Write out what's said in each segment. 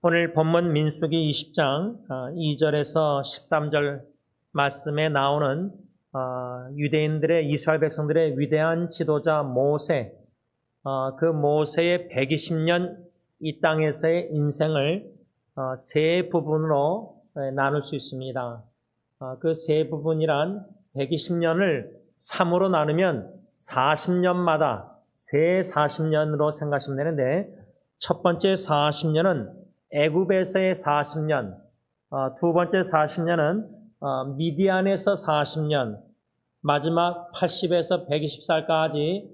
오늘 본문 민수기 20장 2절에서 13절 말씀에 나오는 유대인들의 이스라엘 백성들의 위대한 지도자 모세, 그 모세의 120년 이 땅에서의 인생을 세 부분으로 나눌 수 있습니다. 그 세 부분이란 120년을 3으로 나누면 40년마다 새 40년으로 생각하시면 되는데, 첫 번째 40년은 애굽에서의 40년, 두 번째 40년은 미디안에서 40년, 마지막 80에서 120살까지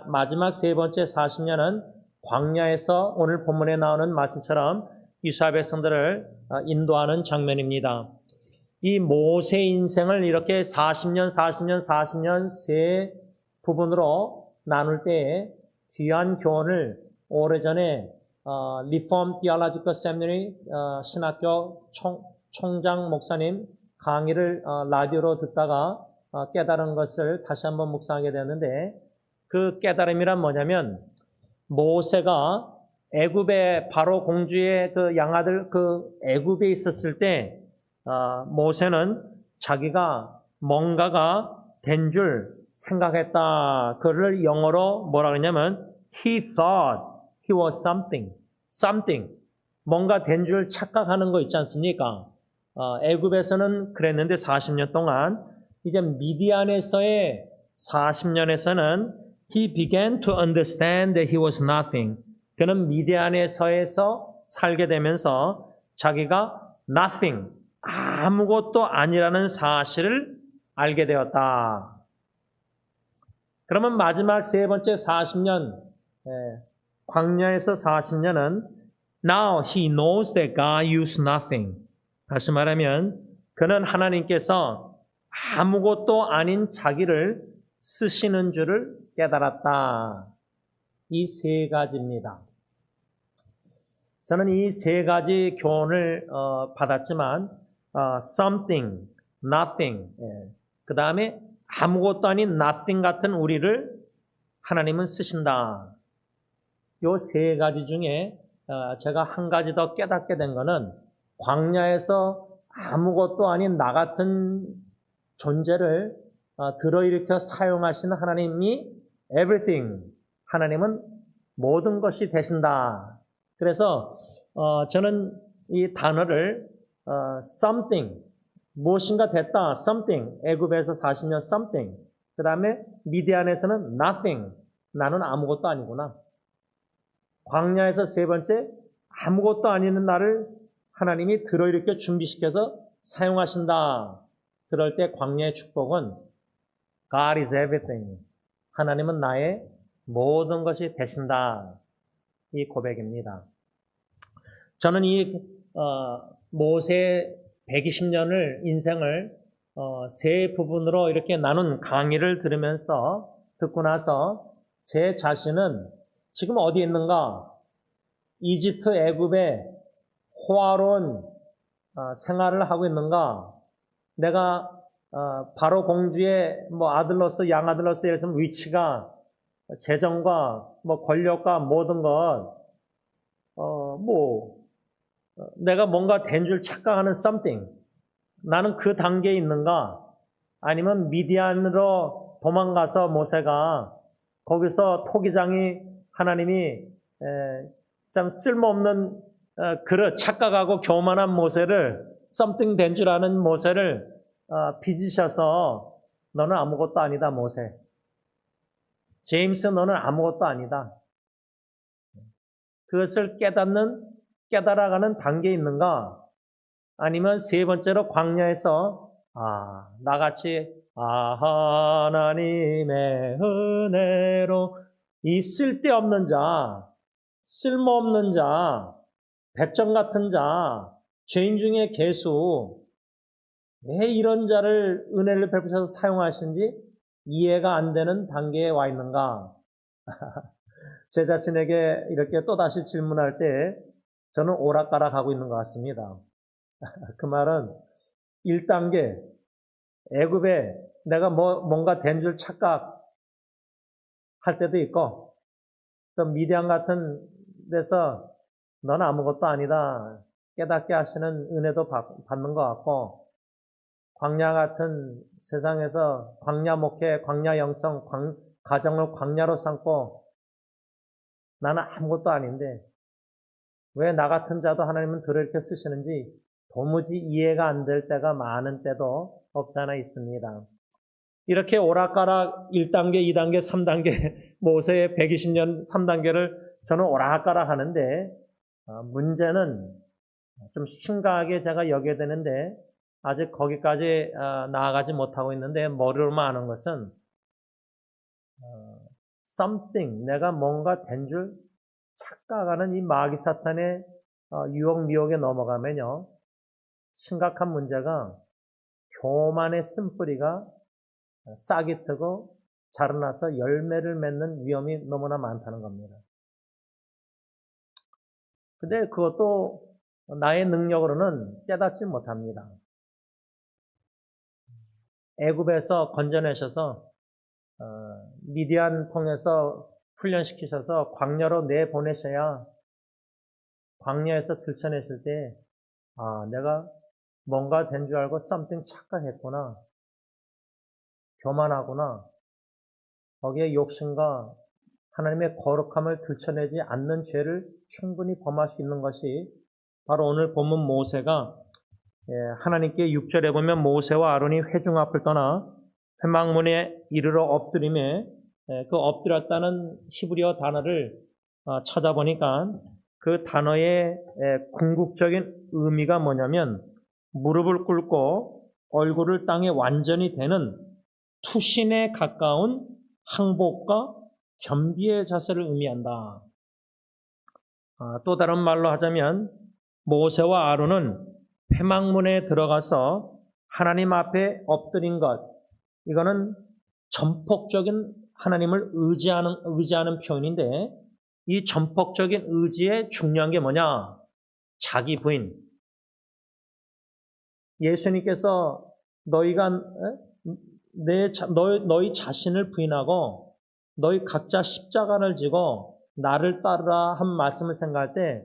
마지막 세 번째 40년은 광야에서 오늘 본문에 나오는 말씀처럼 이스라엘 백성들을 인도하는 장면입니다. 이 모세 인생을 이렇게 40년 세 부분으로 나눌 때에 귀한 교훈을 오래전에 리폼 디올로지컬 세미너리 신학교 총장 목사님 강의를 라디오로 듣다가 깨달은 것을 다시 한번 묵상하게 되었는데, 그 깨달음이란 뭐냐면, 모세가 애굽의 바로 공주의 그 양아들 그 애굽에 있었을 때 모세는 자기가 뭔가가 된 줄 생각했다. 그를 영어로 뭐라 그러냐면 he thought he was something. 뭔가 된 줄 착각하는 거 있지 않습니까? 애굽에서는 그랬는데 40년 동안, 이제 미디안에서의 40년에서는 he began to understand that he was nothing. 그는 미디안에서에서 살게 되면서 자기가 nothing, 아무것도 아니라는 사실을 알게 되었다. 그러면 마지막 세 번째 40년, 광야에서 40년은 now he knows that God used nothing. 다시 말하면 그는 하나님께서 아무것도 아닌 자기를 쓰시는 줄을 깨달았다. 이 세 가지입니다. 저는 이 세 가지 교훈을 받았지만 something, nothing, 그 다음에 아무것도 아닌 nothing 같은 우리를 하나님은 쓰신다. 이 세 가지 중에 제가 한 가지 더 깨닫게 된 거는, 광야에서 아무것도 아닌 나 같은 존재를 들어일으켜 사용하시는 하나님이 everything, 하나님은 모든 것이 되신다. 그래서 저는 이 단어를 something, 무엇인가 됐다, something, 애굽에서 40년 something, 그 다음에 미디안에서는 nothing, 나는 아무것도 아니구나. 광야에서 세 번째, 아무것도 아닌 나를 하나님이 들어일으켜 준비시켜서 사용하신다. 그럴 때 광야의 축복은 God is everything, 하나님은 나의 모든 것이 되신다. 이 고백입니다. 저는 이 모세의 120년을 인생을 세 부분으로 이렇게 나눈 강의를 듣고 나서 제 자신은 지금 어디에 있는가? 이집트 애굽의 호화로운 생활을 하고 있는가? 내가 바로 공주의 아들로서, 양아들로서 예를 들면 위치가, 재정과 권력과 모든 것, 내가 뭔가 된 줄 착각하는 something, 나는 그 단계에 있는가? 아니면 미디안으로 도망가서 모세가 거기서 토기장이 하나님이 참 쓸모없는 그릇, 착각하고 교만한 모세를, something 된 줄 아는 모세를 빚으셔서 너는 아무것도 아니다, 모세. 제임스, 너는 아무것도 아니다. 그것을 깨달아가는 단계에 있는가? 아니면 세 번째로 광야에서 나같이 하나님의 은혜로 이 쓸데없는 자, 쓸모없는 자, 백정 같은 자, 죄인 중에 괴수, 왜 이런 자를 은혜를 베푸셔서 사용하신지 이해가 안 되는 단계에 와 있는가? 제 자신에게 이렇게 또다시 질문할 때 저는 오락가락하고 있는 것 같습니다. 그 말은 1단계, 애굽에 내가 뭔가 된 줄 착각할 때도 있고, 또 미디안 같은 데서 너는 아무것도 아니다. 깨닫게 하시는 은혜도 받는 것 같고, 광야 같은 세상에서 광야 목회, 광야 영성, 가정을 광야로 삼고 나는 아무것도 아닌데 왜 나 같은 자도 하나님은 들어 이렇게 쓰시는지 도무지 이해가 안 될 때가 많은 때도 없지 않아 있습니다. 이렇게 오락가락 1단계, 2단계, 3단계 모세의 120년 3단계를 저는 오락가락 하는데 문제는 좀 심각하게 제가 여겨야 되는데 아직 거기까지 나아가지 못하고 있는데 머리로만 아는 것은 something, 내가 뭔가 된 줄 착각하는 이 마귀 사탄의 유혹 미혹에 넘어가면요 심각한 문제가 교만의 쓴뿌리가 싹이 트고 자라나서 열매를 맺는 위험이 너무나 많다는 겁니다. 근데 그것도 나의 능력으로는 깨닫지 못합니다. 애굽에서 건져내셔서 미디안 통해서 훈련시키셔서 광야로 내보내셔야 광야에서 들쳐내실 때 내가 뭔가 된 줄 알고 something 착각했구나. 교만하구나. 거기에 욕심과 하나님의 거룩함을 들춰내지 않는 죄를 충분히 범할 수 있는 것이 바로 오늘 본문 모세가 하나님께 6절에 보면 모세와 아론이 회중 앞을 떠나 회막문에 이르러 엎드림에 그 엎드렸다는 히브리어 단어를 찾아보니까 그 단어의 궁극적인 의미가 뭐냐면 무릎을 꿇고 얼굴을 땅에 완전히 대는 투신에 가까운 항복과 겸비의 자세를 의미한다. 또 다른 말로 하자면 모세와 아론은 회막문에 들어가서 하나님 앞에 엎드린 것, 이거는 전폭적인 하나님을 의지하는 표현인데 이 전폭적인 의지에 중요한 게 뭐냐? 자기 부인. 예수님께서 너희가 너희 자신을 부인하고 너희 각자 십자가를 지고 나를 따르라 한 말씀을 생각할 때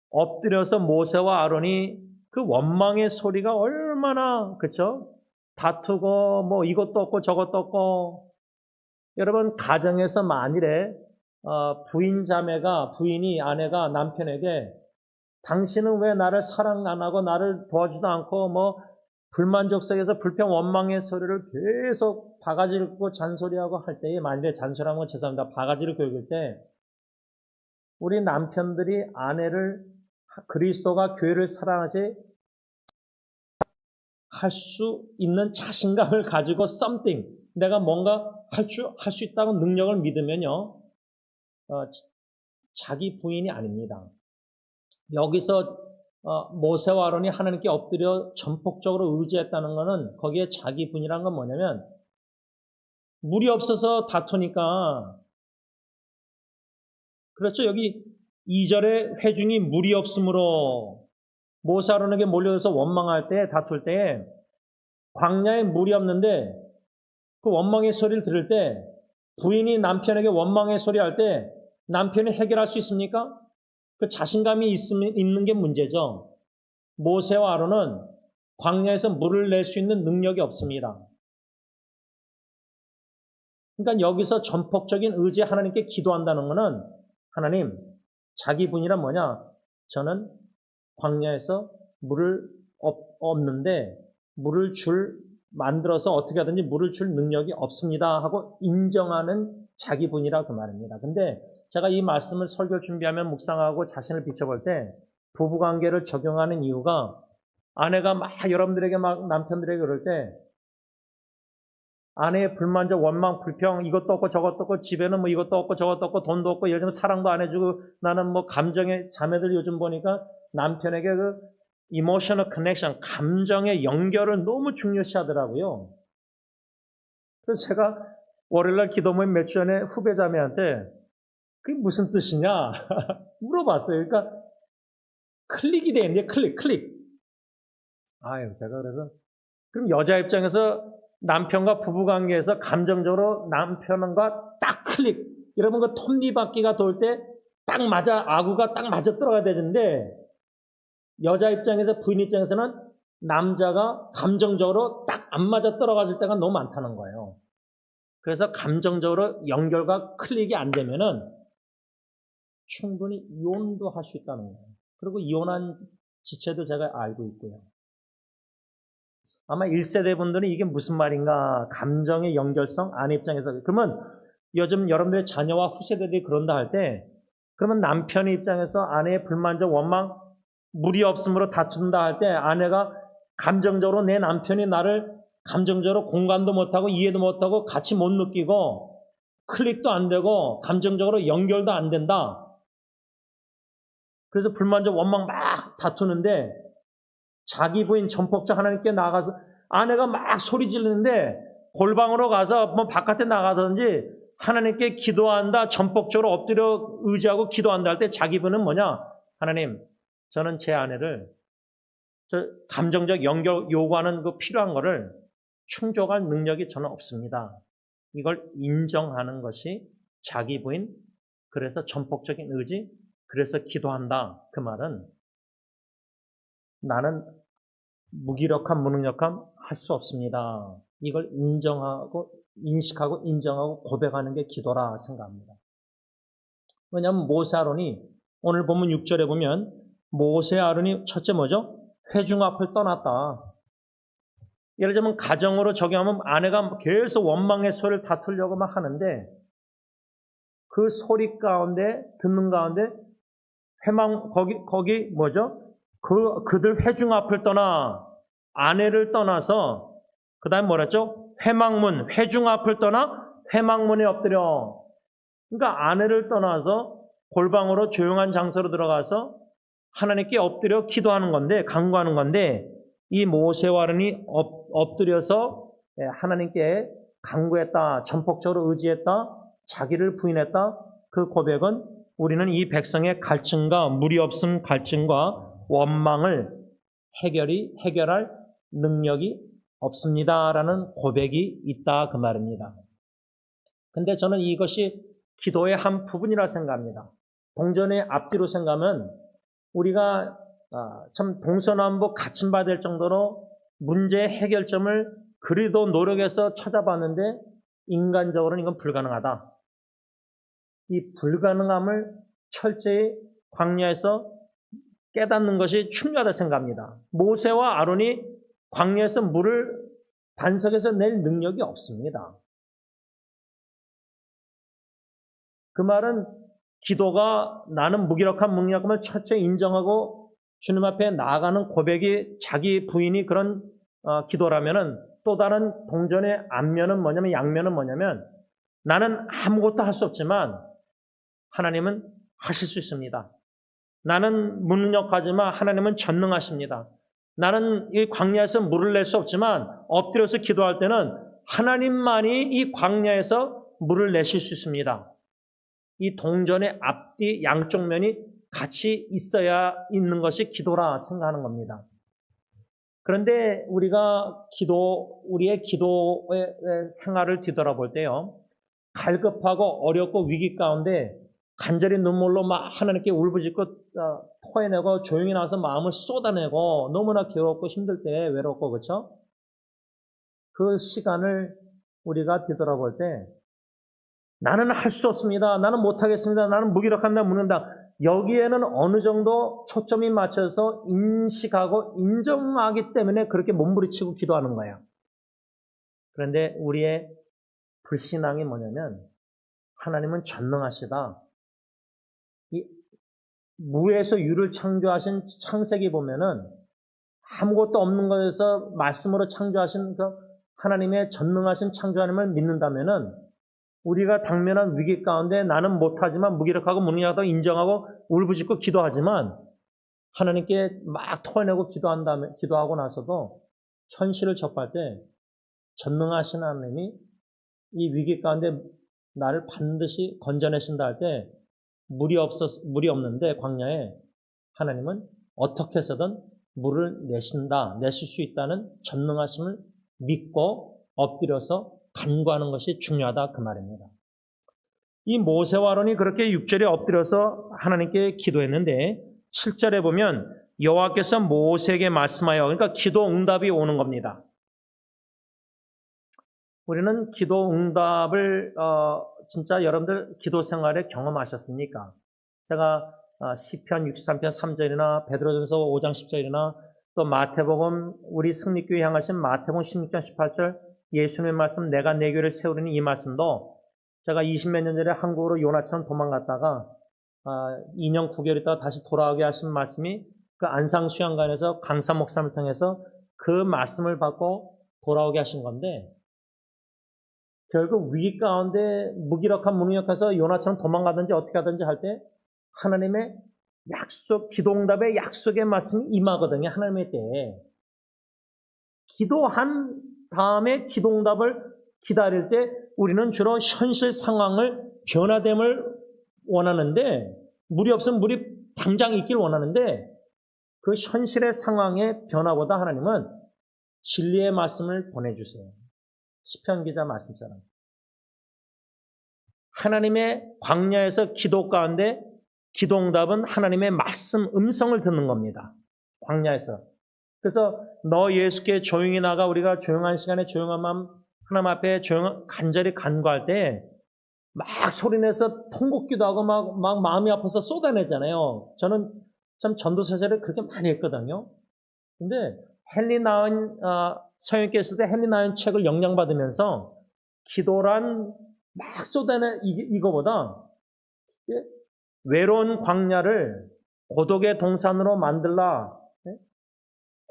엎드려서 모세와 아론이 그 원망의 소리가 얼마나 그렇죠? 다투고 뭐 이것도 없고 저것도 없고 여러분 가정에서 만일에 부인이 아내가 남편에게 당신은 왜 나를 사랑 안 하고 나를 도와주지도 않고 뭐 불만족 속에서 불평 원망의 소리를 계속 바가지를 긁고 잔소리하고 할 때에 만일에 잔소리하는 건 죄송합니다. 바가지를 긁을 때 우리 남편들이 아내를 그리스도가 교회를 사랑하지 할 수 있는 자신감을 가지고 something, 내가 뭔가 할 수 있다고 능력을 믿으면요, 자기 부인이 아닙니다. 여기서 모세와 아론이 하나님께 엎드려 전폭적으로 의지했다는 것은 거기에 자기 부인이란 건 뭐냐면 물이 없어서 다투니까 그렇죠. 여기 2절에 회중이 물이 없으므로 모세 아론에게 몰려서 원망할 때 다툴 때 광야에 물이 없는데 그 원망의 소리를 들을 때 부인이 남편에게 원망의 소리 할 때 남편이 해결할 수 있습니까? 그 자신감이 있는 게 문제죠. 모세와 아론은 광야에서 물을 낼 수 있는 능력이 없습니다. 그러니까 여기서 전폭적인 의지 하나님께 기도한다는 것은 하나님, 자기 분이란 뭐냐? 저는 광야에서 물을 없는데 물을 만들어서 어떻게 하든지 물을 줄 능력이 없습니다 하고 인정하는 자기 분이라 그 말입니다. 근데 제가 이 말씀을 설교 준비하면 묵상하고 자신을 비춰볼 때 부부관계를 적용하는 이유가 아내가 여러분들에게 남편들에게 그럴 때 아내의 불만족, 원망, 불평, 이것도 없고 저것도 없고 집에는 뭐 이것도 없고 저것도 없고 돈도 없고 요즘 사랑도 안 해주고 나는 뭐 감정의 자매들 요즘 보니까 남편에게 그 이모셔널 커넥션, 감정의 연결을 너무 중요시 하더라고요. 그래서 제가 월요일날 기도 모임 몇 주 전에 후배 자매한테 그게 무슨 뜻이냐 물어봤어요. 그러니까 클릭이 되는데 클릭. 제가 그래서 그럼 여자 입장에서 남편과 부부관계에서 감정적으로 남편과 딱 클릭. 여러분 그 톱니바퀴가 돌 때 딱 맞아, 아구가 딱 맞아 들어가야 되는데, 여자 입장에서, 부인 입장에서는 남자가 감정적으로 딱 안 맞아 떨어질 때가 너무 많다는 거예요. 그래서 감정적으로 연결과 클릭이 안 되면은 충분히 이혼도 할 수 있다는 거예요. 그리고 이혼한 지체도 제가 알고 있고요. 아마 1세대 분들은 이게 무슨 말인가, 감정의 연결성, 아내 입장에서. 그러면 요즘 여러분들의 자녀와 후세대들이 그런다 할 때, 그러면 남편의 입장에서 아내의 불만족, 원망, 무리 없음으로 다툰다 할 때 아내가 감정적으로 내 남편이 나를 감정적으로 공감도 못하고 이해도 못하고 같이 못 느끼고 클릭도 안 되고 감정적으로 연결도 안 된다. 그래서 불만족, 원망 막 다투는데 자기 부인 전폭적 하나님께 나가서 아내가 막 소리 지르는데 골방으로 가서 뭐 바깥에 나가든지 하나님께 기도한다, 전폭적으로 엎드려 의지하고 기도한다 할 때 자기 부인은 뭐냐? 하나님, 저는 제 아내를 저 감정적 연결 요구하는 그 필요한 거를 충족할 능력이 저는 없습니다. 이걸 인정하는 것이 자기 부인, 그래서 전폭적인 의지, 그래서 기도한다. 그 말은 나는 무기력함, 무능력함 할 수 없습니다. 이걸 인정하고 인식하고 인정하고 고백하는 게 기도라 생각합니다. 왜냐하면 모세 아론이 오늘 보면 6절에 보면 모세 아론이 첫째 뭐죠? 회중 앞을 떠났다. 예를 들면 가정으로 적용하면 아내가 계속 원망의 소리를 다투려고 막 하는데 그 소리 가운데 듣는 가운데 회망 거기 뭐죠? 그들 회중 앞을 떠나 아내를 떠나서 그다음 뭐랬죠? 회망문 회중 앞을 떠나 회망문에 엎드려. 그러니까 아내를 떠나서 골방으로 조용한 장소로 들어가서 하나님께 엎드려 기도하는 건데 간구하는 건데 이 모세와 아론이 엎드려서 하나님께 간구했다, 전폭적으로 의지했다, 자기를 부인했다. 그 고백은 우리는 이 백성의 갈증과 무리 없음 갈증과 원망을 해결할 능력이 없습니다라는 고백이 있다 그 말입니다. 근데 저는 이것이 기도의 한 부분이라 생각합니다. 동전의 앞뒤로 생각하면 우리가 참 동서남북 갇힌바 될 정도로 문제의 해결점을 그리도 노력해서 찾아봤는데 인간적으로는 이건 불가능하다. 이 불가능함을 철저히 광야에서 깨닫는 것이 중요하다 생각합니다. 모세와 아론이 광야에서 물을 반석에서 낼 능력이 없습니다. 그 말은 기도가 나는 무기력한 무능력함을 철저히 인정하고 주님 앞에 나아가는 고백이 자기 부인이 그런 기도라면은 또 다른 동전의 앞면은 뭐냐면 양면은 뭐냐면 나는 아무것도 할 수 없지만 하나님은 하실 수 있습니다. 나는 무능력하지만 하나님은 전능하십니다. 나는 이 광야에서 물을 낼 수 없지만 엎드려서 기도할 때는 하나님만이 이 광야에서 물을 내실 수 있습니다. 이 동전의 앞뒤 양쪽 면이 같이 있어야 있는 것이 기도라 생각하는 겁니다. 그런데 우리의 기도의 생활을 뒤돌아볼 때요, 갈급하고 어렵고 위기 가운데 간절히 눈물로 막 하나님께 울부짖고 토해내고 조용히 나와서 마음을 쏟아내고 너무나 괴롭고 힘들 때 외롭고 그렇죠? 그 시간을 우리가 뒤돌아볼 때 나는 할 수 없습니다. 나는 못하겠습니다. 나는 무기력합니다. 묻는다. 여기에는 어느 정도 초점이 맞춰서 인식하고 인정하기 때문에 그렇게 몸부림치고 기도하는 거예요. 그런데 우리의 불신앙이 뭐냐면 하나님은 전능하시다. 이 무에서 유를 창조하신 창세기 보면은 아무것도 없는 것에서 말씀으로 창조하신 그 하나님의 전능하신 창조하님을 믿는다면은 우리가 당면한 위기 가운데 나는 못하지만 무기력하고 무능력하다고 인정하고 울부짖고 기도하지만 하나님께 막 토해내고 기도하고 나서도 현실을 접할 때 전능하신 하나님이 이 위기 가운데 나를 반드시 건져내신다 할 때 물이 없는데 광야에 하나님은 어떻게 해서든 물을 내실 수 있다는 전능하심을 믿고 엎드려서 간구하는 것이 중요하다 그 말입니다. 이 모세와 아론이 그렇게 6절에 엎드려서 하나님께 기도했는데 7절에 보면 여호와께서 모세에게 말씀하여, 그러니까 기도 응답이 오는 겁니다. 우리는 기도 응답을 진짜 여러분들 기도 생활에 경험하셨습니까? 제가 시편 63편 3절이나 베드로전서 5장 10절이나 또 마태복음, 우리 승리교회 향하신 마태복음 16장 18절 예수님의 말씀 내가 내 교회를 세우리니 이 말씀도 제가 20몇 년 전에 한국으로 요나처럼 도망갔다가 2년 9개월 있다가 다시 돌아오게 하신 말씀이 그 안상수양관에서 강사 목사님을 통해서 그 말씀을 받고 돌아오게 하신 건데, 결국 위기 가운데 무기력한 무능력해서 요나처럼 도망가든지 어떻게 하든지 할 때 하나님의 약속, 기도응답의 약속의 말씀이 임하거든요. 하나님의 때에. 기도한 다음에 기도응답을 기다릴 때 우리는 주로 현실 상황을 변화됨을 원하는데, 물이 없으면 물이 당장 있길 원하는데, 그 현실의 상황의 변화보다 하나님은 진리의 말씀을 보내주세요. 시편 기자 말씀처럼. 하나님의 광야에서 기도 가운데 기도응답은 하나님의 말씀, 음성을 듣는 겁니다. 광야에서. 그래서 너 예수께 조용히 나가, 우리가 조용한 시간에 조용한 마음 하나님 앞에 간절히 간구할 때 막 소리내서 통곡기도 하고 막 마음이 아파서 쏟아내잖아요. 저는 참 전도사절을 그렇게 많이 했거든요. 근데 헨리 나은 성령께 있을 때 헨리 나은 책을 영향받으면서 기도란 막 쏟아내 이거보다 외로운 광야를 고독의 동산으로 만들라.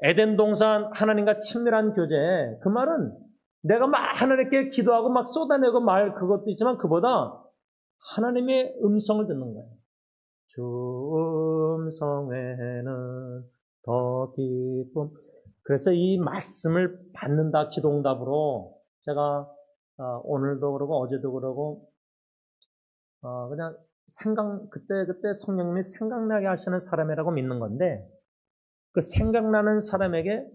에덴 동산 하나님과 친밀한 교제. 그 말은 내가 막 하나님께 기도하고 막 쏟아내고 말 그것도 있지만 그보다 하나님의 음성을 듣는 거예요. 주 음성에는 더 기쁨. 그래서 이 말씀을 받는다, 기도응답으로. 제가 오늘도 그러고 어제도 그러고 그냥 그때 성령님이 생각나게 하시는 사람이라고 믿는 건데, 그 생각나는 사람에게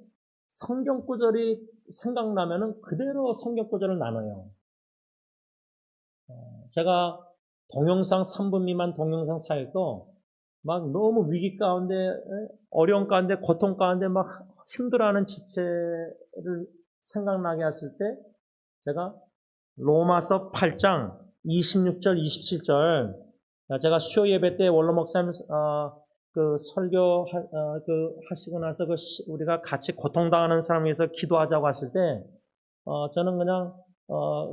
성경 구절이 생각나면은 그대로 성경 구절을 나눠요. 제가 동영상 3분 미만 동영상 사역도 막 너무 위기 가운데, 어려움 가운데, 고통 가운데 막 힘들어하는 지체를 생각나게 했을 때 제가 로마서 8장 26절, 27절, 제가 수요 예배 때 원로 목사님 그 설교 하시고 나서 우리가 같이 고통당하는 사람을 위해서 기도하자고 하실 때 저는 그냥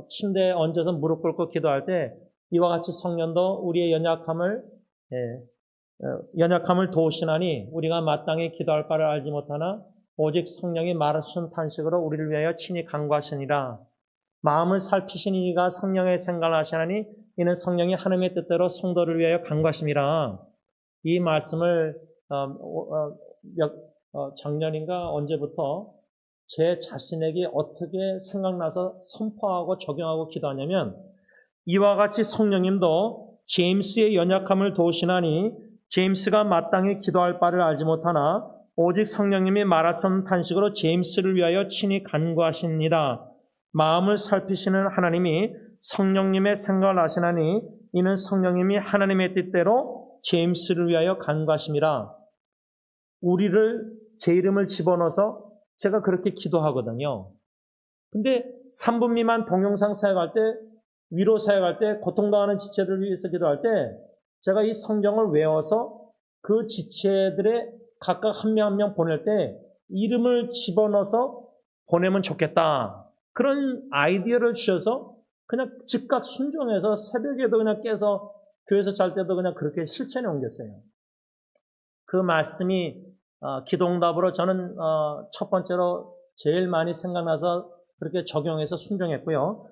침대에 얹어서 무릎 꿇고 기도할 때 이와 같이 성령도 우리의 연약함을 도우시나니 우리가 마땅히 기도할 바를 알지 못하나 오직 성령이 말하신 탄식으로 우리를 위하여 친히 간구하시니라. 마음을 살피시니 이가 성령의 생각을 하시나니 이는 성령이 하나님의 뜻대로 성도를 위하여 간구하심이라. 이 말씀을 작년인가 언제부터 제 자신에게 어떻게 생각나서 선포하고 적용하고 기도하냐면, 이와 같이 성령님도 제임스의 연약함을 도우시나니 제임스가 마땅히 기도할 바를 알지 못하나 오직 성령님이 말하신 탄식으로 제임스를 위하여 친히 간구하십니다. 마음을 살피시는 하나님이 성령님의 생각을 아시나니 이는 성령님이 하나님의 뜻대로 제임스를 위하여 간구하심이라. 우리를 제 이름을 집어넣어서 제가 그렇게 기도하거든요. 근데 3분 미만 동영상 사역할 때, 위로 사역할 때, 고통당하는 지체들을 위해서 기도할 때 제가 이 성경을 외워서 그 지체들의 각각 한 명 한 명 보낼 때 이름을 집어넣어서 보내면 좋겠다. 그런 아이디어를 주셔서 그냥 즉각 순종해서 새벽에도 그냥 깨서 교회에서 잘 때도 그냥 그렇게 실천에 옮겼어요. 그 말씀이 기도응답으로 저는 첫 번째로 제일 많이 생각나서 그렇게 적용해서 순종했고요.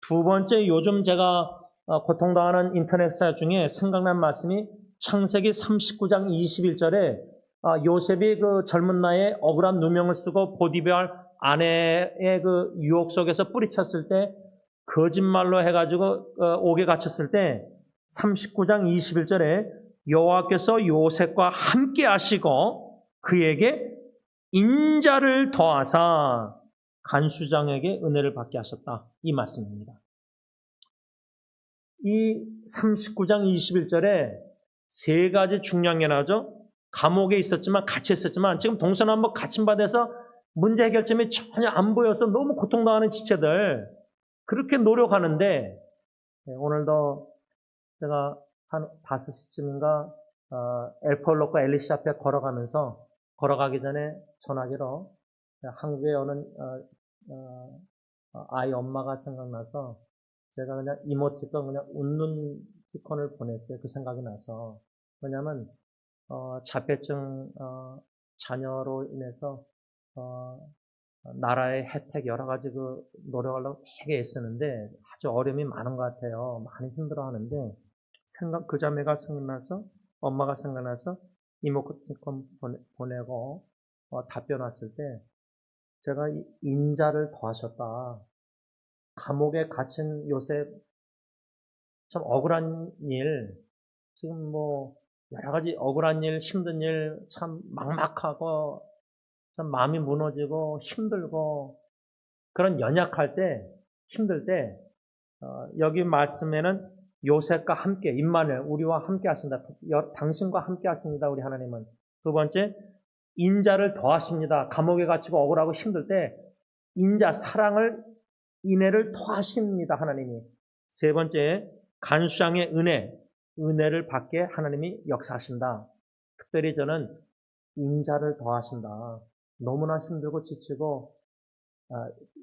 두 번째, 요즘 제가 고통당하는 인터넷 사역 중에 생각난 말씀이 창세기 39장 21절에 요셉이 그 젊은 나이에 억울한 누명을 쓰고 보디발 아내의 그 유혹 속에서 뿌리쳤을 때, 거짓말로 해가지고 옥에 갇혔을 때 39장 21절에 여호와께서 요셉과 함께 하시고 그에게 인자를 더하사 간수장에게 은혜를 받게 하셨다. 이 말씀입니다. 이 39장 21절에 세 가지 중요한 게 나오죠. 감옥에 있었지만, 같이 있었지만, 지금 동서남북 갇힘받아서 문제 해결점이 전혀 안 보여서 너무 고통당하는 지체들, 그렇게 노력하는데, 오늘도 제가 한 5시쯤인가, 엘폴로과 엘리시 앞에 걸어가기 전에 전화기로 한국에 오는, 아이 엄마가 생각나서 제가 그냥 이모티콘, 그냥 웃는 티콘을 보냈어요. 그 생각이 나서. 왜냐면, 자폐증, 자녀로 인해서, 나라의 혜택 여러 가지 노력하려고 되게 애쓰는데 아주 어려움이 많은 것 같아요. 많이 힘들어 하는데, 그 자매가 생각나서, 엄마가 생각나서 이모티콘 보내고, 답변 왔을 때, 제가 인자를 더하셨다. 감옥에 갇힌 요셉, 참 억울한 일, 지금 여러 가지 억울한 일, 힘든 일, 참 막막하고, 참 마음이 무너지고, 힘들고, 그런 연약할 때, 힘들 때, 여기 말씀에는 요셉과 함께, 임마누엘, 우리와 함께 하신다. 당신과 함께 하십니다, 우리 하나님은. 두 번째, 인자를 더하십니다. 감옥에 갇히고 억울하고 힘들 때, 인자, 사랑을, 인애를 더하십니다, 하나님이. 세 번째, 간수장의 은혜를 받게 하나님이 역사하신다. 특별히 저는 인자를 더하신다. 너무나 힘들고 지치고,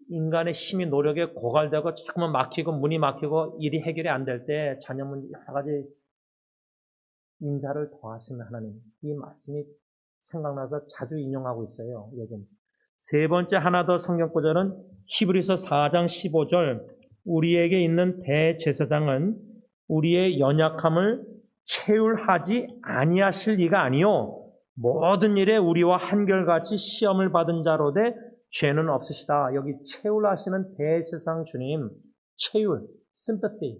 인간의 힘이 노력에 고갈되고 자꾸만 막히고 문이 막히고 일이 해결이 안 될 때 자녀 문제 여러 가지 인자를 더하시는 하나님, 이 말씀이 생각나서 자주 인용하고 있어요. 요즘. 세 번째 하나 더 성경 구절은 히브리서 4장 15절, 우리에게 있는 대제사장은 우리의 연약함을 체휼하지 아니하실 이가 아니요 모든 일에 우리와 한결같이 시험을 받은 자로되 죄는 없으시다. 여기 체휼하시는 대제사장 주님, 체휼, sympathy.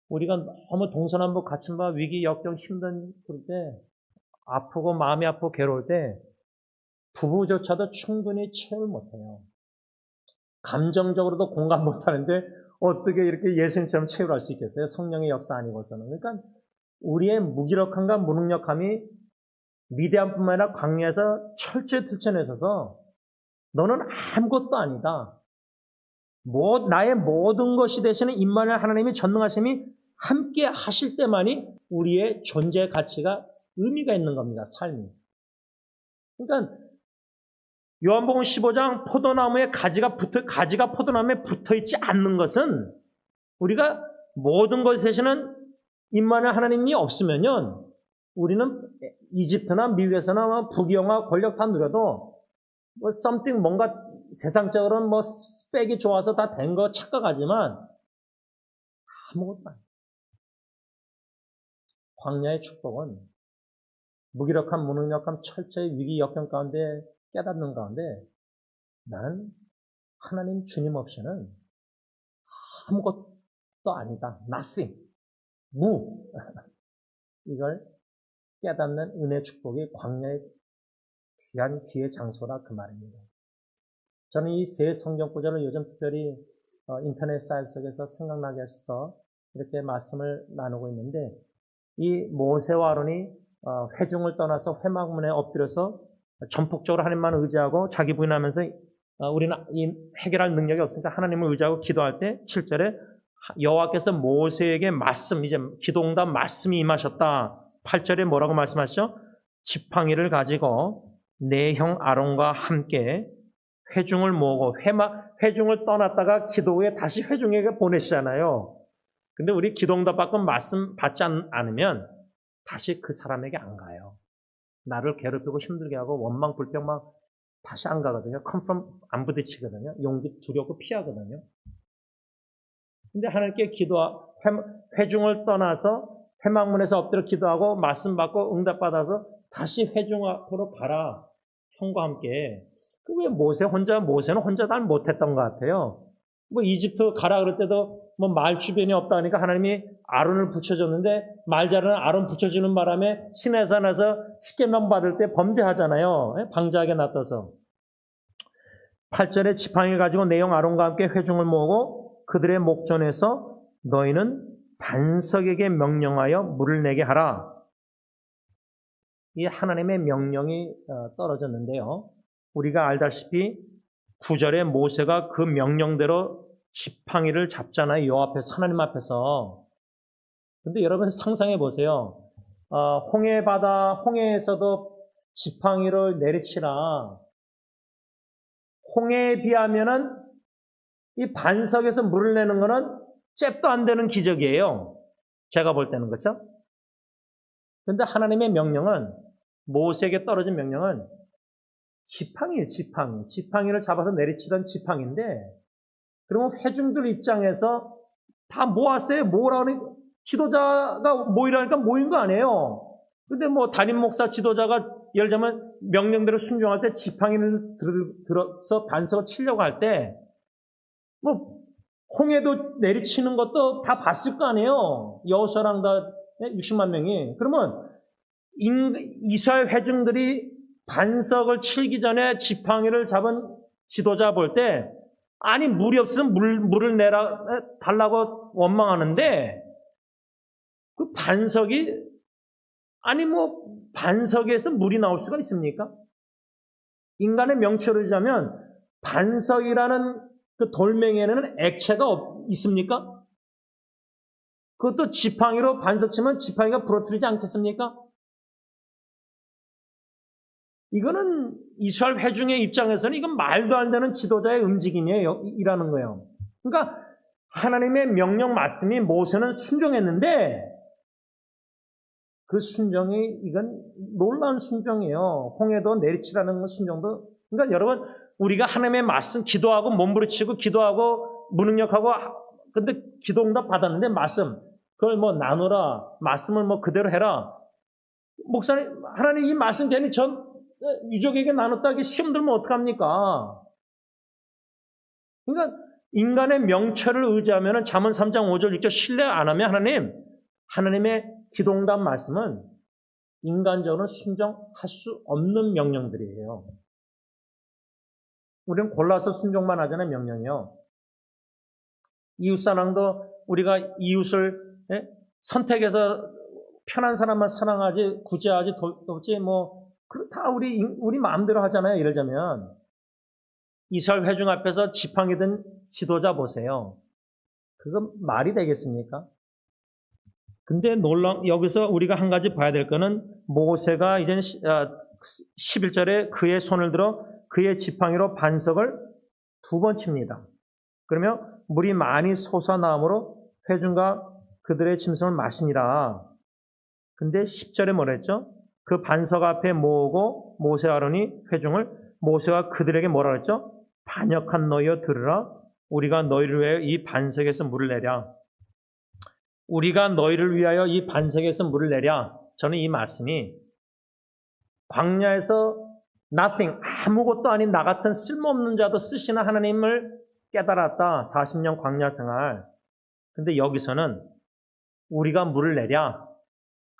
우리가 너무 동서남북 갇힌바 위기 역경 힘든 그럴 때, 아프고 마음이 아프고 괴로울 때 부부조차도 충분히 체휼 못해요. 감정적으로도 공감 못하는데 어떻게 이렇게 예수님처럼 체휼할 수 있겠어요? 성령의 역사 아니고서는. 그러니까 우리의 무기력함과 무능력함이 미디안뿐만 아니라 광야에서 철저히 들춰내서서 너는 아무것도 아니다. 나의 모든 것이 되시는 임마누엘 하나님이 전능하심이 함께 하실 때만이 우리의 존재 가치가 의미가 있는 겁니다. 삶이. 그러니까 요한복음 15장 포도나무에 가지가 포도나무에 붙어있지 않는 것은 우리가 모든 것이 되시는 임마누엘 하나님이 없으면요, 우리는 이집트나 미국에서나 부귀영화 권력 다 누려도 something 뭔가 세상적으로는 스펙이 좋아서 다 된 거 착각하지만 아무것도 아니에요. 광야의 축복은 무기력함, 무능력함, 철저히 위기 역경 가운데 깨닫는 가운데 나는 하나님 주님 없이는 아무것도 아니다. nothing. 이걸 깨닫는 은혜 축복이 광야의 귀한 기회 장소라 그 말입니다. 저는 이 세 성경 구절을 요즘 특별히 인터넷 사이트 속에서 생각나게 하셔서 이렇게 말씀을 나누고 있는데, 이 모세와 아론이 회중을 떠나서 회막문에 엎드려서 전폭적으로 하나님만 의지하고 자기 부인하면서 우리는 이 해결할 능력이 없으니까 하나님을 의지하고 기도할 때 7절에 여호와께서 모세에게 이제 기도응답 말씀이 임하셨다. 8절에 뭐라고 말씀하시죠? 지팡이를 가지고 내 형 아론과 함께 회중을 모으고 회중을 떠났다가 기도 후에 다시 회중에게 보내시잖아요. 근데 우리 기도응답 받고 말씀 받지 않으면 다시 그 사람에게 안 가요. 나를 괴롭히고 힘들게 하고 원망 불평 막 다시 안 가거든요. confront 안 부딪히거든요. 용기 두렵고 피하거든요. 근데 하나님께 회중을 떠나서 회막문에서 엎드려 기도하고 말씀 받고 응답 받아서 다시 회중 앞으로 가라. 형과 함께. 왜 모세는 혼자 다 못했던 것 같아요. 이집트 가라 그럴 때도 말 주변이 없다 하니까 하나님이 아론을 붙여줬는데 말 잘하는 아론 붙여주는 바람에 시내산에서 십계명 받을 때 범죄하잖아요. 방자하게 놔둬서. 8절에 지팡이를 가지고 내 형 아론과 함께 회중을 모으고 그들의 목전에서 너희는 반석에게 명령하여 물을 내게 하라. 이 하나님의 명령이 떨어졌는데요. 우리가 알다시피 9절에 모세가 그 명령대로 지팡이를 잡잖아요. 요 앞에서, 하나님 앞에서. 근데 여러분 상상해 보세요. 홍해바다, 홍해에서도 지팡이를 내리치라. 홍해에 비하면은 이 반석에서 물을 내는 거는 잽도 안 되는 기적이에요. 제가 볼 때는, 그렇죠? 그런데 하나님의 명령은, 모세에게 떨어진 명령은 지팡이에요, 지팡이. 지팡이를 잡아서 내리치던 지팡이인데, 그러면 회중들 입장에서 다 모았어요. 모으라고, 지도자가 모이라니까 모인 거 아니에요. 근데 뭐 담임 목사 지도자가 예를 들면 명령대로 순종할 때 지팡이를 들어서 반석을 치려고 할 때, 뭐 홍해도 내리치는 것도 다 봤을 거 아니에요. 여호수아랑 다 60만 명이. 그러면 이스라엘 회중들이 반석을 치기 전에 지팡이를 잡은 지도자 볼 때, 아니 물이 없으면 물을 달라고 원망하는데, 그 반석이, 아니 뭐 반석에서 물이 나올 수가 있습니까? 인간의 명철을 의지하면 반석이라는 그 돌멩이에는 액체가 있습니까? 그것도 지팡이로 반석 치면 지팡이가 부러뜨리지 않겠습니까? 이거는 이스라엘 회중의 입장에서는 이건 말도 안 되는 지도자의 움직임이라는 거예요. 그러니까 하나님의 명령 말씀이 모세는 순종했는데, 그 순종이, 이건 놀라운 순종이에요. 홍해도 내리치라는 순종도. 그러니까 여러분, 우리가 하나님의 말씀 기도하고 몸부림치고 기도하고 무능력하고, 근데 기도 응답 받았는데 말씀, 그걸 뭐 나누라, 말씀을 뭐 그대로 해라. 목사님, 하나님 이 말씀 괜히 유족에게 나눴다 하기 시험 들면 어떡합니까? 그러니까 인간의 명철을 의지하면 잠언 3장 5절 6절 신뢰 안 하면 하나님의 기도응답 말씀은 인간적으로 순종할 수 없는 명령들이에요. 우리는 골라서 순종만 하잖아요, 명령이요. 이웃사랑도 우리가 이웃을 선택해서 편한 사람만 사랑하지, 구제하지, 돕지, 다 우리 마음대로 하잖아요, 예를 들자면. 이스라엘 회중 앞에서 지팡이 든 지도자 보세요. 그건 말이 되겠습니까? 근데 여기서 우리가 한 가지 봐야 될 거는, 모세가 이제 11절에 그의 손을 들어 그의 지팡이로 반석을 2번 칩니다. 그러면 물이 많이 솟아나므로 회중과 그들의 짐승을 마시니라. 근데 10절에 뭐라 했죠? 그 반석 앞에 모으고 모세 아론이 회중을, 모세가 그들에게 뭐라 했죠? 반역한 너희여 들으라. 우리가 너희를 위하여 이 반석에서 물을 내랴. 우리가 너희를 위하여 이 반석에서 물을 내랴. 저는 이 말씀이 광야에서 nothing, 아무것도 아닌 나 같은 쓸모없는 자도 쓰시는 하나님을 깨달았다. 40년 광야 생활. 근데 여기서는 우리가 물을 내랴.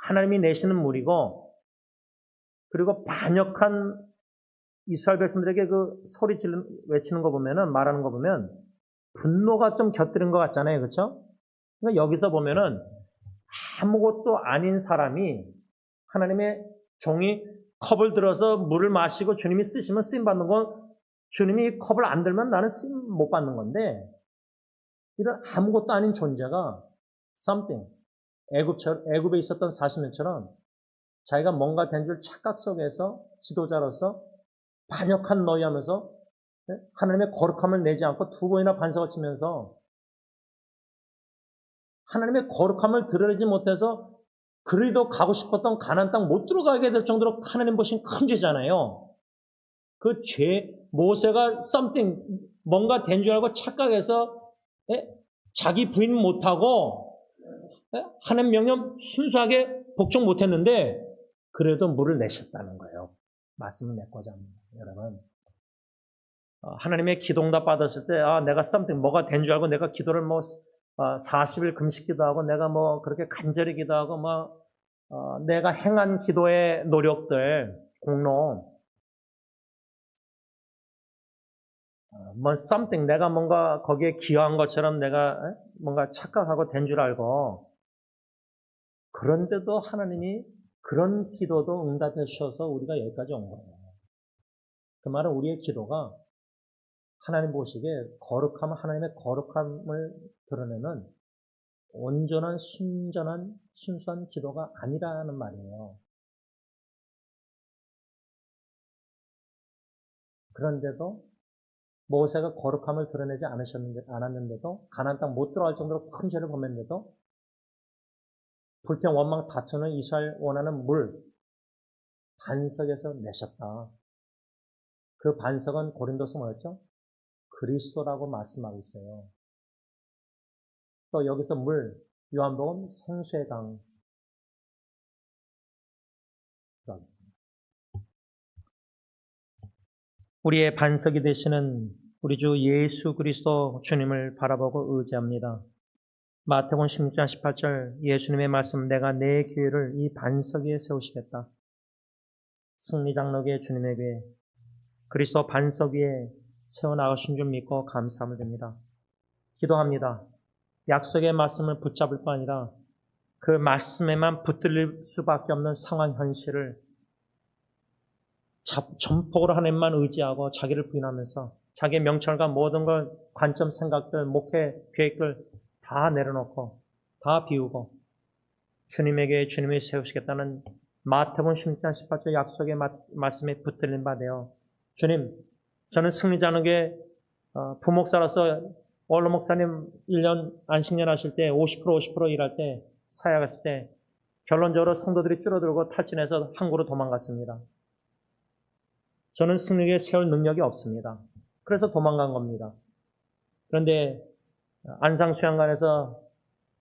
하나님이 내시는 물이고, 그리고 반역한 이스라엘 백성들에게 그 소리 외치는 거 보면은, 말하는 거 보면 분노가 좀 곁들인 것 같잖아요. 그렇죠? 그러니까 여기서 보면은 아무것도 아닌 사람이, 하나님의 종이 컵을 들어서 물을 마시고 주님이 쓰시면 쓰임 받는 건, 주님이 컵을 안 들면 나는 쓰임 못 받는 건데, 이런 아무것도 아닌 존재가 something, 애굽에 있었던 40년처럼 자기가 뭔가 된 줄 착각 속에서 지도자로서 반역한 너희 하면서 하나님의 거룩함을 내지 않고 2번이나 반석을 치면서 하나님의 거룩함을 드러내지 못해서 그리도 가고 싶었던 가나안 땅 못 들어가게 될 정도로 하나님 보신 큰 죄잖아요. 그 죄, 모세가 something, 뭔가 된 줄 알고 착각해서 자기 부인 못하고 하나님 명령 순수하게 복종 못했는데 그래도 물을 내셨다는 거예요. 말씀을 맺고자 합니다. 여러분, 하나님의 기도응답 받았을 때, 내가 something, 뭐가 된 줄 알고 내가 기도를 40일 금식 기도하고 내가 그렇게 간절히 기도하고 내가 행한 기도의 노력들, 공로, 뭐 something 내가 뭔가 거기에 기여한 것처럼 내가 뭔가 착각하고 된 줄 알고 그런데도 하나님이 그런 기도도 응답해 주셔서 우리가 여기까지 온 거예요. 그 말은 우리의 기도가 하나님 보시기에 하나님의 거룩함을 드러내는 온전한, 순전한, 순수한 기도가 아니라는 말이에요. 그런데도 모세가 거룩함을 드러내지 않았는데도 가나안 땅 못 들어갈 정도로 큰 죄를 범했는데도 불평, 원망, 다투는 이스라엘 원하는 물 반석에서 내셨다. 그 반석은 고린도서 뭐였죠? 그리스도라고 말씀하고 있어요. 또 여기서 물, 요한복음 생수의 강 들어가겠습니다. 우리의 반석이 되시는 우리 주 예수 그리스도 주님을 바라보고 의지합니다. 마태복음 16장 18절 예수님의 말씀 내가 내 교회를 이 반석 위에 세우시겠다. 승리장로교회 주님에게 그리스도 반석 위에 세워나가신 줄 믿고 감사함을 드립니다. 기도합니다. 약속의 말씀을 붙잡을 뿐 아니라 그 말씀에만 붙들릴 수밖에 없는 상황 현실을 전폭으로 하나님만 의지하고 자기를 부인하면서 자기의 명철과 모든 걸 관점, 생각들, 목회, 계획들 다 내려놓고 다 비우고 주님에게 주님이 세우시겠다는 마태복음 16장 18절 약속의 말씀에 붙들린 바 되어 주님, 저는 승리자에게 부목사로서 원로 목사님 1년 안식년 하실 때 50% 일할 때 사역했을 때 결론적으로 성도들이 줄어들고 탈진해서 항구로 도망갔습니다. 저는 승리에 세울 능력이 없습니다. 그래서 도망간 겁니다. 그런데 안상수양관에서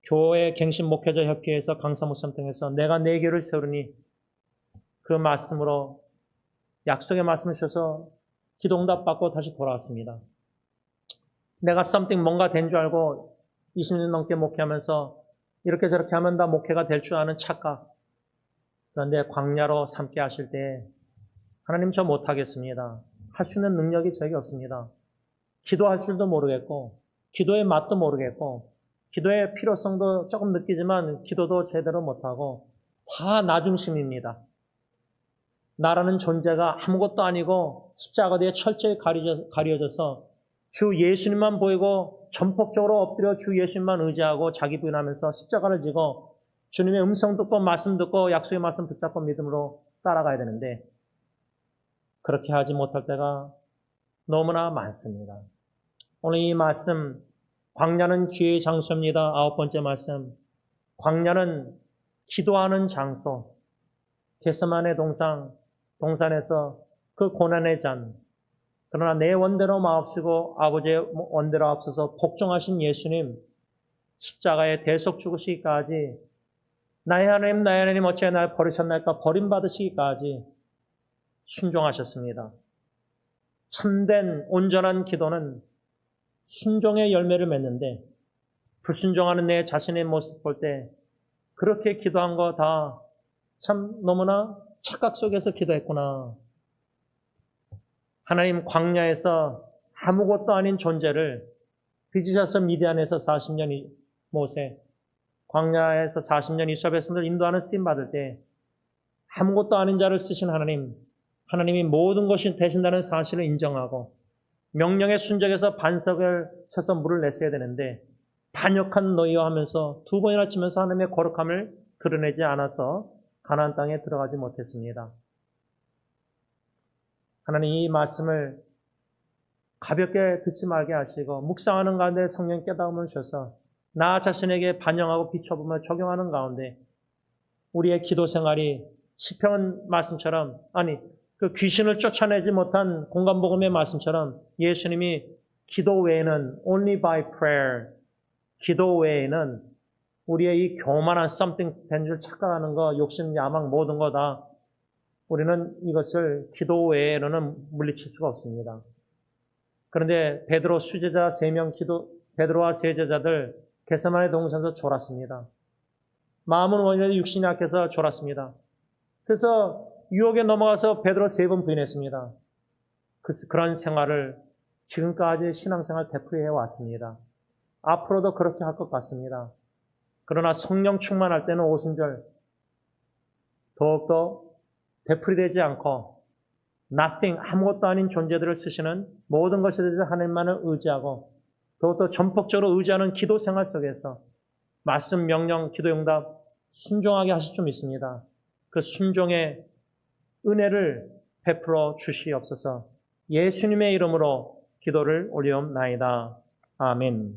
교회 갱신 목회자 협회에서 강사 목사님 통해서 내가 내 교회를 세우리니 그 말씀으로 약속의 말씀을 주셔서 기도응답 받고 다시 돌아왔습니다. 내가 something 뭔가 된 줄 알고 20년 넘게 목회하면서 이렇게 저렇게 하면 다 목회가 될 줄 아는 착각. 그런데 광야로 삼게 하실 때 하나님 저 못하겠습니다. 할 수 있는 능력이 저에게 없습니다. 기도할 줄도 모르겠고 기도의 맛도 모르겠고 기도의 필요성도 조금 느끼지만 기도도 제대로 못하고 다 나 중심입니다. 나라는 존재가 아무것도 아니고 십자가 뒤에 철저히 가려져서 주 예수님만 보이고 전폭적으로 엎드려 주 예수님만 의지하고 자기 부인하면서 십자가를 지고 주님의 음성 듣고 말씀 듣고 약속의 말씀 붙잡고 믿음으로 따라가야 되는데 그렇게 하지 못할 때가 너무나 많습니다. 오늘 이 말씀 광야는 기회의 장소입니다. 9번째 말씀 광야는 기도하는 장소 겟세마네 동산에서 그 고난의 잔 그러나 내 원대로 마옵시고 아버지의 원대로 앞서서 복종하신 예수님 십자가에 대속 죽으시기까지 나의 하나님 어찌 날 버리셨나이까 버림받으시기까지 순종하셨습니다. 참된 온전한 기도는 순종의 열매를 맺는데 불순종하는 내 자신의 모습 볼 때 그렇게 기도한 거 다 참 너무나 착각 속에서 기도했구나. 하나님 광야에서 아무것도 아닌 존재를 빚으셔서 미디안에서 40년 모세 광야에서 40년 이스라엘 백성들 인도하는 쓰임 받을 때 아무것도 아닌 자를 쓰신 하나님이 모든 것이 되신다는 사실을 인정하고 명령에 순종해서 반석을 쳐서 물을 냈어야 되는데 반역한 너희와 하면서 2번이나 치면서 하나님의 거룩함을 드러내지 않아서 가나안 땅에 들어가지 못했습니다. 하나님 이 말씀을 가볍게 듣지 말게 하시고 묵상하는 가운데 성령 깨달음을 주셔서 나 자신에게 반영하고 비춰보며 적용하는 가운데 우리의 기도 생활이 시편 말씀처럼 그 귀신을 쫓아내지 못한 공간복음의 말씀처럼 예수님이 기도 외에는 only by prayer 기도 외에는 우리의 이 교만한 something 된 줄 착각하는 거 욕심 야망 모든 거 다 우리는 이것을 기도 외에는 물리칠 수가 없습니다. 그런데 베드로 수제자 3명 베드로와 세 제자들 겟세마네 동산에서 졸았습니다. 마음은 원래 육신이 약해서 졸았습니다. 그래서 유혹에 넘어가서 베드로 3번 부인했습니다. 그런 생활을 지금까지 신앙생활 되풀이해 왔습니다. 앞으로도 그렇게 할 것 같습니다. 그러나 성령 충만할 때는 오순절 더욱더 되풀이되지 않고 nothing, 아무것도 아닌 존재들을 쓰시는 모든 것에 대해서 하나님만을 의지하고 더욱더 전폭적으로 의지하는 기도 생활 속에서 말씀, 명령, 기도 응답 순종하게 하실 줄 믿습니다. 그 순종의 은혜를 베풀어 주시옵소서. 예수님의 이름으로 기도를 올리옵나이다. 아멘.